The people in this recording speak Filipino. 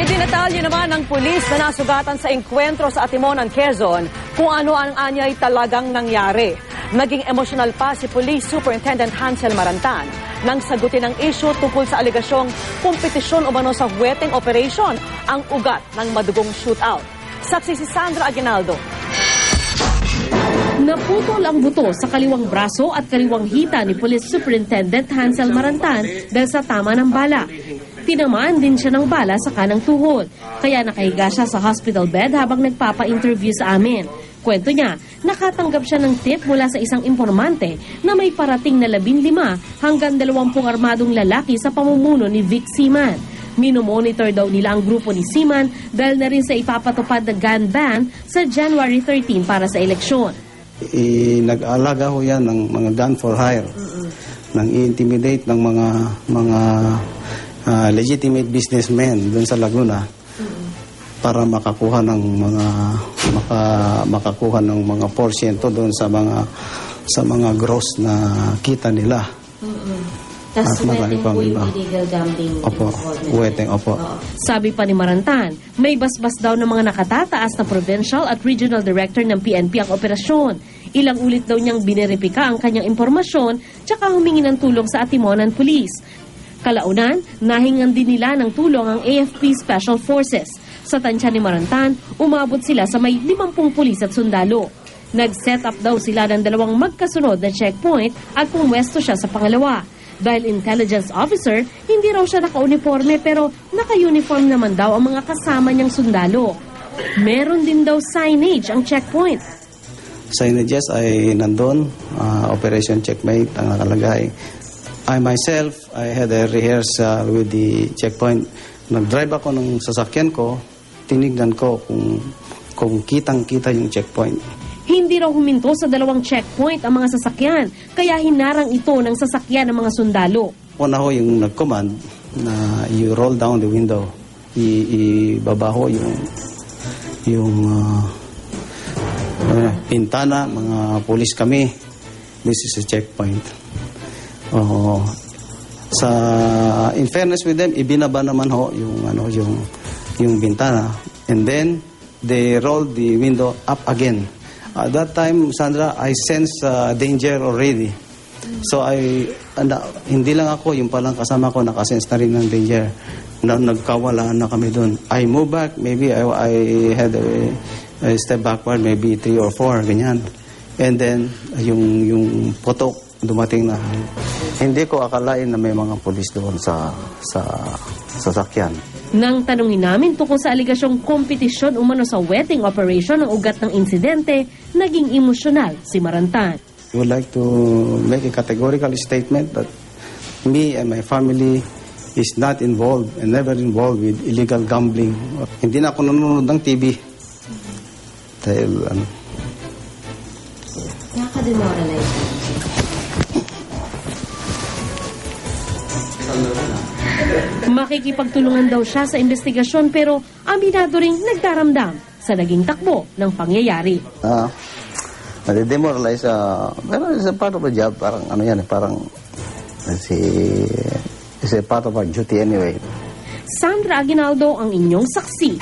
Idinatalye naman ng pulis na nasugatan sa engkwentro sa Atimonan, Quezon kung ano ang anyay talagang nangyari. Naging emosyonal pa si Police Superintendent Hansel Marantan nang sagutin ang issue tungkol sa aligasyong kompetisyon umano sa weteng operation ang ugat ng madugong shootout. Saksi si Sandra Aguinaldo. Naputol ang buto sa kaliwang braso at kaliwang hita ni Police Superintendent Hansel Marantan dahil sa tama ng bala. Tinamaan din siya ng bala sa kanang tuhod, kaya nakahiga siya sa hospital bed habang nagpapa-interview sa amin. Kwento niya, nakatanggap siya ng tip mula sa isang informante na may parating na 15 hanggang 20 armadong lalaki sa pamumuno ni Vic Seaman. Minomonitor daw nila ang grupo ni Seaman dahil na rin sa ipapatupad na gun ban sa January 13 para sa eleksyon. Nag-aalaga ho yan ng mga gun for hire, nang i-intimidate ng mga legitimate businessmen doon sa Laguna para makakuha ng mga porsyento doon sa mga gross na kita nila. Tapos weteng po yung illegal gambling. Opo, weteng, opo. Sabi pa ni Marantan, may basbas daw ng mga nakatataas na provincial at regional director ng PNP ang operasyon. Ilang ulit daw niyang bineripika ang kanyang impormasyon tsaka humingi ng tulong sa Atimonan Police. Kalaunan, nahingan din nila ng tulong ang AFP Special Forces. Sa tansya ni Marantan, umabot sila sa may 50 pulis at sundalo. Nag-set up daw sila ng 2 magkasunod na checkpoint at pumwesto siya sa pangalawa. Dahil intelligence officer, hindi raw siya naka-uniforme pero naka-uniform naman daw ang mga kasama niyang sundalo. Meron din daw signage ang checkpoint. Signages ay nandun, Operation Checkmate ang nakalagay. I myself, I had a rehearsal with the checkpoint. Nag-drive ako ng sasakyan ko, tinignan ko kung kitang-kita yung checkpoint. Hindi raw huminto sa 2 checkpoint ang mga sasakyan, kaya hinarang ito ng sasakyan ng mga sundalo. Una ho yung nag-command na you roll down the window, ibaba ho yung pintana, mga pulis kami. This is a checkpoint. In fairness with them, ibinaba naman ho yung bintana, and then they rolled the window up again. At that time, Sandra, I sense danger already. So hindi lang ako, yung palang kasama ko nakasense na rin ng danger. Nagkawalaan na kami doon. I move back, maybe I had a step backward, maybe 3 or 4, ganyan. And then yung putok dumating na. Hindi ko akalain na may mga pulis doon sa sasakyan. Nang tanungin namin tungkol sa aligasyong kompetisyon umano sa wetting operation ng ugat ng insidente, naging emosyonal si Marantan. I would like to make a categorical statement that me and my family is not involved and never involved with illegal gambling. Hindi na ako nanonood ng TV. Dahil Nakaka-demoralize. Makikipagtulungan daw siya sa investigasyon pero aminado ring nagdaramdam sa naging takbo ng pangyayari. Demoralize, pero it's a part of the job. Parang parang it's a part of our duty anyway. Sandra Aguinaldo ang inyong saksi.